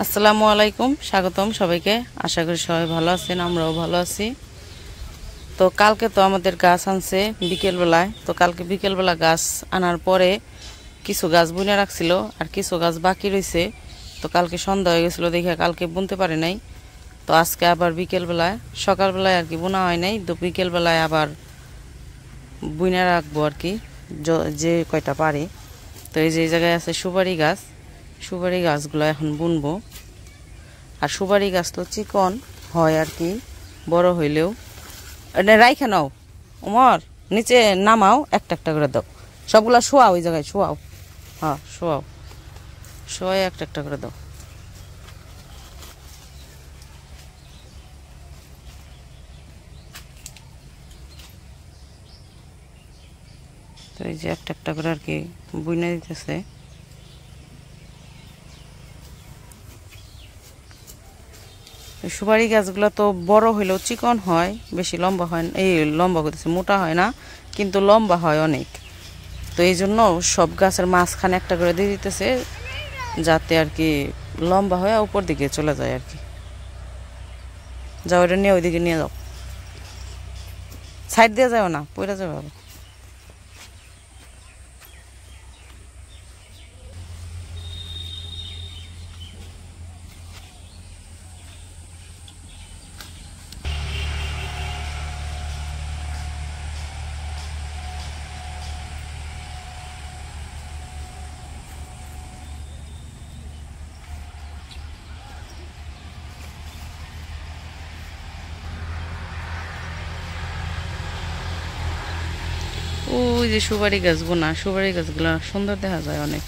আসসালামু আলাইকুম, স্বাগতম সবাইকে। আশা করি সবাই ভালো আছেন, আমরাও ভালো আছি। তো কালকে তো আমাদের গাছ আনছে বিকেলবেলায়। তো কালকে বিকেলবেলা গাছ আনার পরে কিছু গাছ বুনে রাখছিল আর কিছু গাছ বাকি রয়েছে। তো কালকে সন্ধ্যা হয়ে গেছিলো দেখে কালকে বুনতে পারে নাই। তো আজকে আবার বিকেলবেলায়, সকালবেলায় আর কি বোনা হয় নাই, তো বিকেলবেলায় আবার বুনে রাখবো আর কি, যে কয়টা পারে। তো এই যে এই জায়গায় আছে সুপারি গাছ, সুপারি গাছগুলো এখন বুনবো। আর সুপারি গাছ তো চিকন হয় আর কি, বড় হইলেও। এটা রাইখে নাও উমর, নিচে নামাও, একটা একটা করে দাও, সবগুলা শোয়াও, ওই জায়গায় শোয়াও। হ্যাঁ শোয়াও, শোয়াই একটা একটা করে দাও। তো এই যে একটা একটা করে আর কি বুনে দিতেছে। সুপারি গাছগুলো তো বড় হইলেও চিকন হয়, বেশি লম্বা হয় না, এই লম্বা করতেছে মোটা হয় না, কিন্তু লম্বা হয় অনেক। তো এই জন্য সব গাছের মাঝখানে একটা করে দিয়ে দিতেছে, যাতে আর কি লম্বা হয়ে উপর দিকে চলে যায় আর কি। যাও, এটা নিয়ে ওইদিকে নিয়ে যাও, সাইড দিয়ে যাও না, পড়ে যাবে আবার। ওই যে সুপারি গাছ বোনা, সুপারি গাছগুলা সুন্দর দেখা যায় অনেক,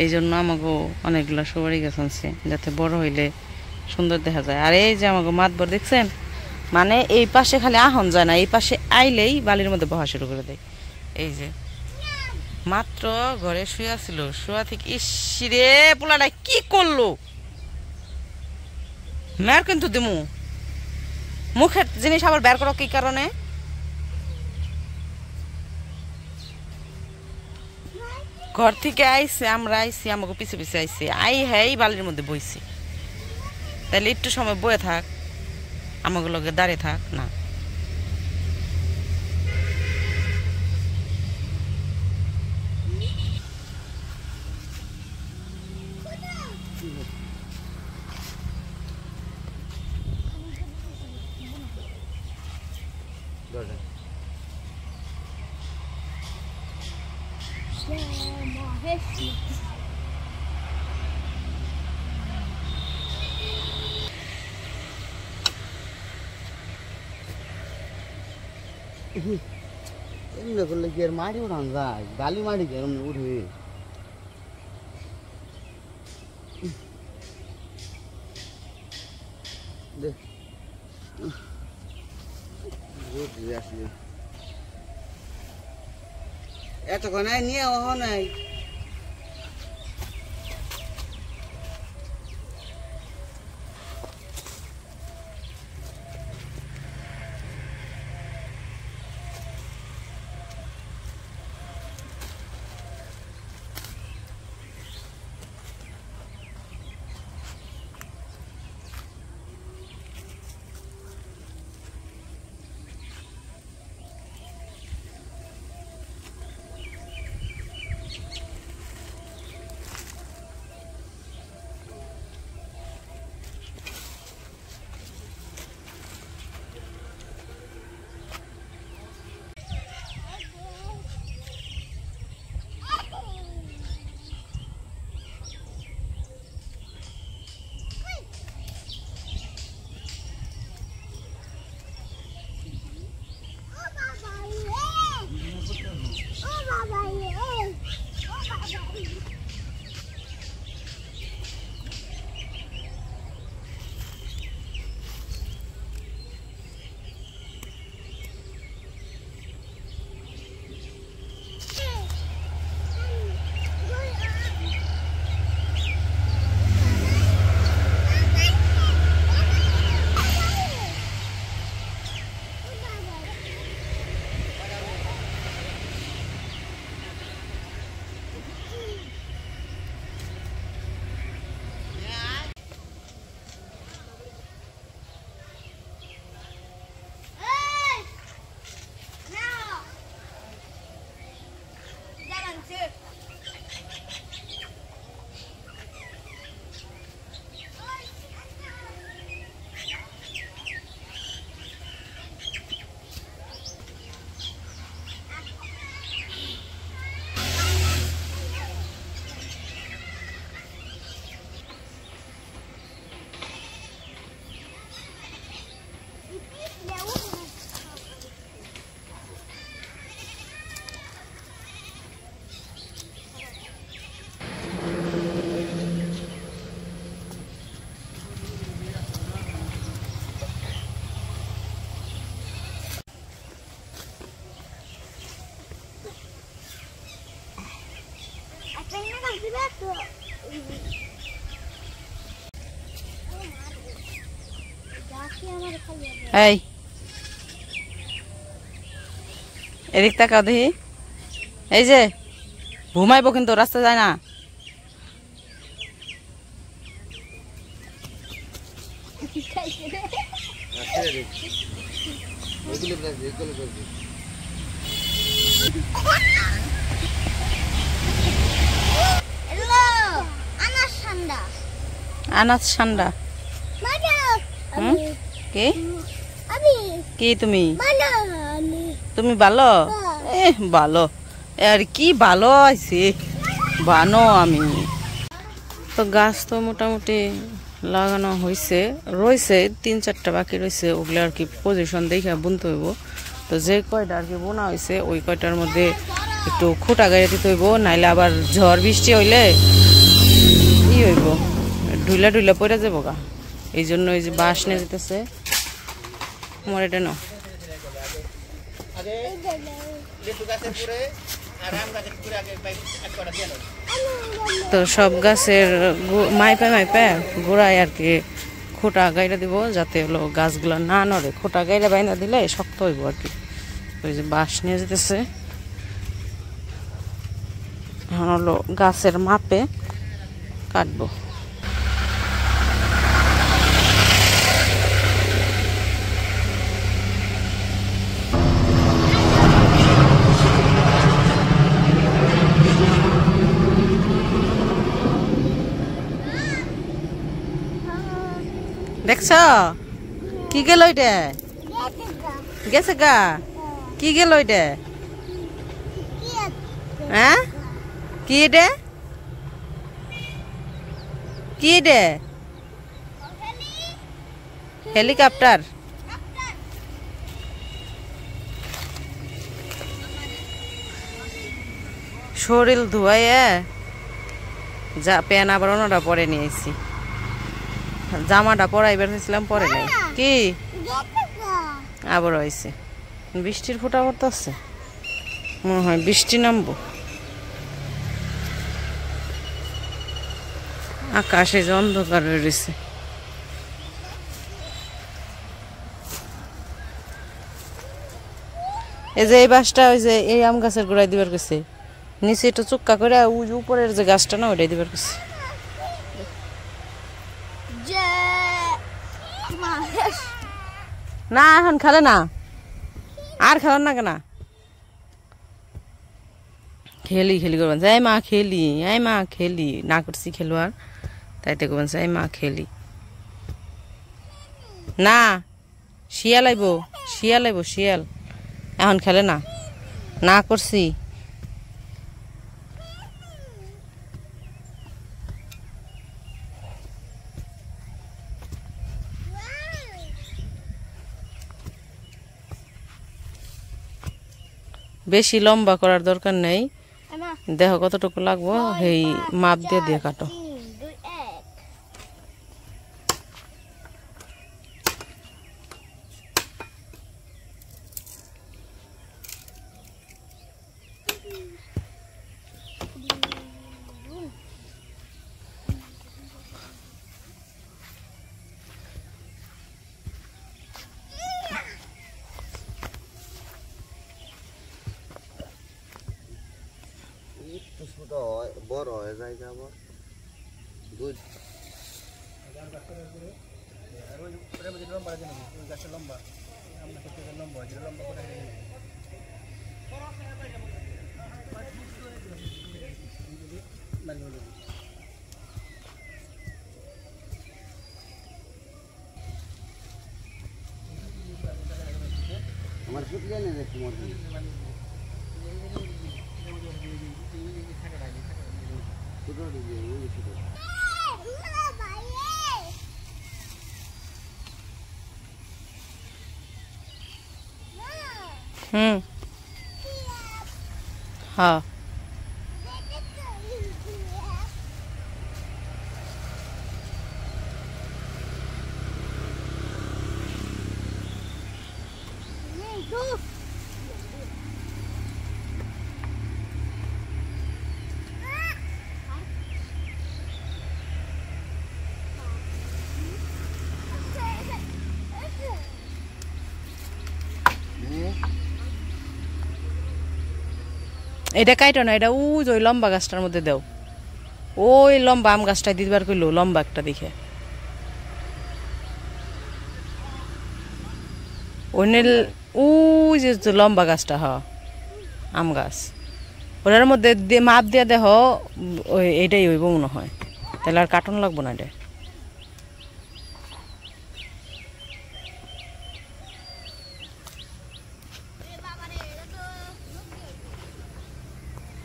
এই জন্য আমাকে অনেকগুলা সুপারি গাছ আনছে, যাতে বড় হইলে সুন্দর দেখা যায়। আর এই যে আমাকে মাতবর দেখছেন, মানে এই পাশে খালি আহন যায় না, এই পাশে আইলেই বালির মধ্যে বসা শুরু করে দেয়। এই যে মাত্র ঘরে শুয়ে ছিল, শুয়া থেকে ইসরে পোলাটা কি করলো, মেয়ের কিন্তু দিমু মুখের জিনিস আবার বের করো কি কারণে? ঘর থেকে আইসে, আমরা আইসি, আমাকে পিছে পিছে আইসি, আই হ্যাঁ বালির মধ্যে বইছি। তাহলে একটু সময় বয়ে থাক, আমাকে লগে দাঁড়িয়ে থাক না। এমনি করলে কি আর মাটি উঠান যায়? বালি মাটি কেমন উঠবে? আসলে এতক্ষণ নিয়ে নাই। এই এদিক তাকাও দেখি এই যে ঘুমাইবো কিন্তু রাস্তা যায় না আনাজ ঠান্ডা কি কি তুমি তুমি ভালো ভালো আর কি ভালো আছি বানো আমি তো গাছ তো মোটামুটি লাগানো হয়েছে রয়েছে 3-4টা বাকি রয়েছে ওগুলো আর কি পজিশন দেখে বুনতে হইব তো যে কয়টা আর কি বোনা হয়েছে ওই কয়টার মধ্যে একটু খুঁটা গাড়ি দিতে হইব নাইলে আবার ঝড় বৃষ্টি হইলে ই হইব ঢুইলা ঢুইলা পড়ে যাবো গা এই জন্য এই যে বাঁশ নিয়ে যেতেছে মরে এটা নাও তো সব গাছের মাইপা মাইপা গোড়ায় আর কি খোটা গাইরা দিব যাতে হলো গাছগুলো না নড়ে খোটা গাইরা বাইনা দিলে শক্ত হইব আর কি ওই যে বাঁশ নিয়ে যেতেছে এখন হলো গাছের মাপে কাটবো দেখছ কি গেল এটা গেছে গা কি গেল এটা হ্যাঁ কি এটা কি এটা হেলিকপ্টার শরীর ধুয়াইয়া যা প্যান আবার অন্যটা পরে নিয়েছি জামাটা পরাইবার হয়েছিলাম পরে নাই কি আবার হয়েছে বৃষ্টির ফোঁটা পড়তেছে মনে হয় বৃষ্টি নামবো আকাশে যে অন্ধকার হয়ে রয়েছে এই যে এই বাসটা ওই যে এই আম গাছের গোড়ায় দিবার গেছে নিচে একটু চুক্কা করে উপরের যে গাছটা না ওইটাই দিবার গেছে না এখন খেলে না আর খেলার না কেনা খেলি খেলি করবেন যাই মা খেলি এই মা খেলি না করছি খেলোয়ার তাইতে করবেন যাই মা খেলি না শিয়াল আইব শিয়াল এখন খেলে না না করছি বেশি লম্বা করার দরকার নেই দেখো কতটুকু লাগবো এই মাপ দিয়ে দিয়ে কাটো বড় হয়ে যায় আবার দুধ আমার ফুটলে না দেখি মধ্যে हाँ এটা কাইটো না, এটা ওই লম্বা গাছটার মধ্যে দাও। ওই লম্বা আম গাছটায় দিবার কইলো, লম্বা একটা দেখে। ওই যে লম্বা গাছটা, হ আম গাছ, ওটার মধ্যে মাপ দিয়ে দেহ, ওই এইটাই হইব মনে হয়। তাহলে আর কার্টুন লাগবো না এটা।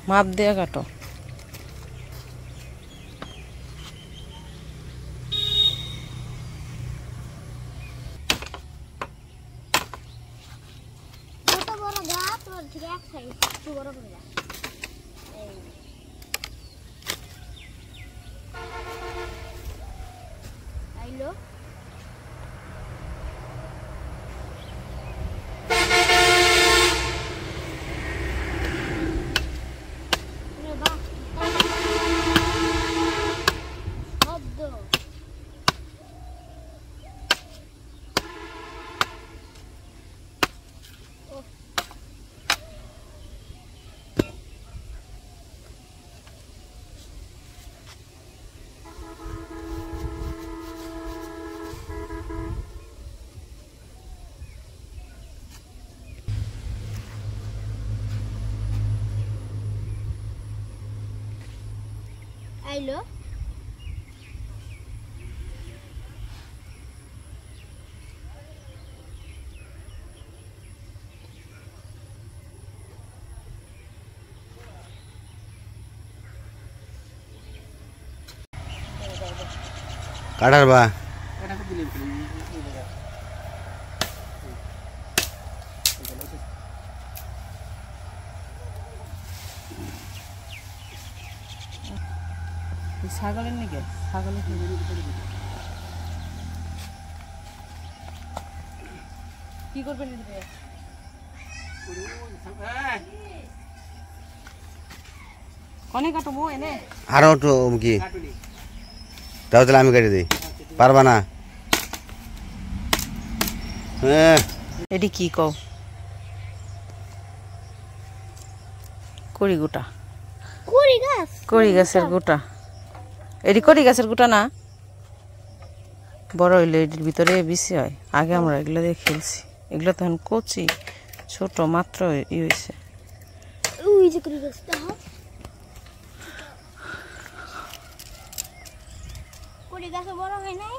মাপ দিয়ে কাটো। আইলো কাটার বা ছাগলের নাকি? ছাগলের কি করবেন? কনে কাটবো এনে? আরো একটু কি দাও, তাহলে আমি কেটে দিই। পারবা না? এটি কি কও? কড়ি গোটা, কড়ি গাছের গোটা। এটি কড়ি গাছের গোটা না? বড় হইলে এটির ভিতরে বেশি হয়। আগে আমরা এগুলো দিয়ে খেলছি, এগুলো তখন কচি ছোট মাত্র ই হয়েছে। বড় হয় নাই।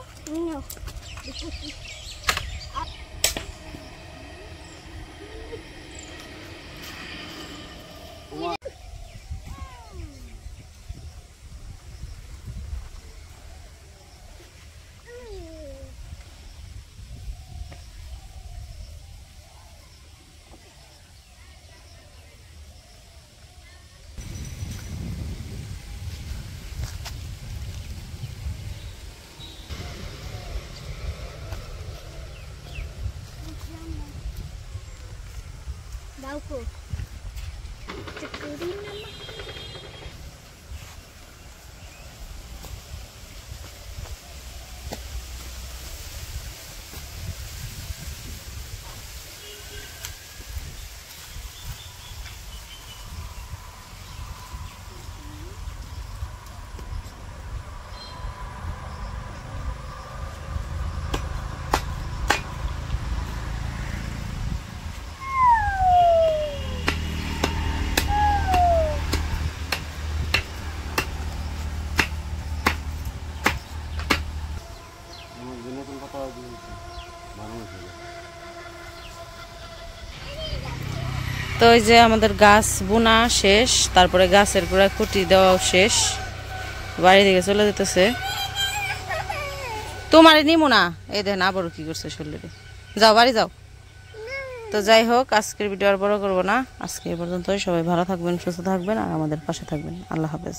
Dauko. Cekurin nama. তো এই যে আমাদের গাছ বোনা শেষ, তারপরে গাছের গোড়ায় খুঁটি দেওয়াও শেষ, বাড়ি থেকে চলে যেতেছে। তোমারে নিমো না, এই দেখেন আবারও কি করছে শরীরে। যাও বাড়ি যাও। তো যাই হোক, আজকের ভিডিও আর বড় করবো না, আজকে এই পর্যন্তই। সবাই ভালো থাকবেন, সুস্থ থাকবেন, আর আমাদের পাশে থাকবেন। আল্লাহ হাফেজ।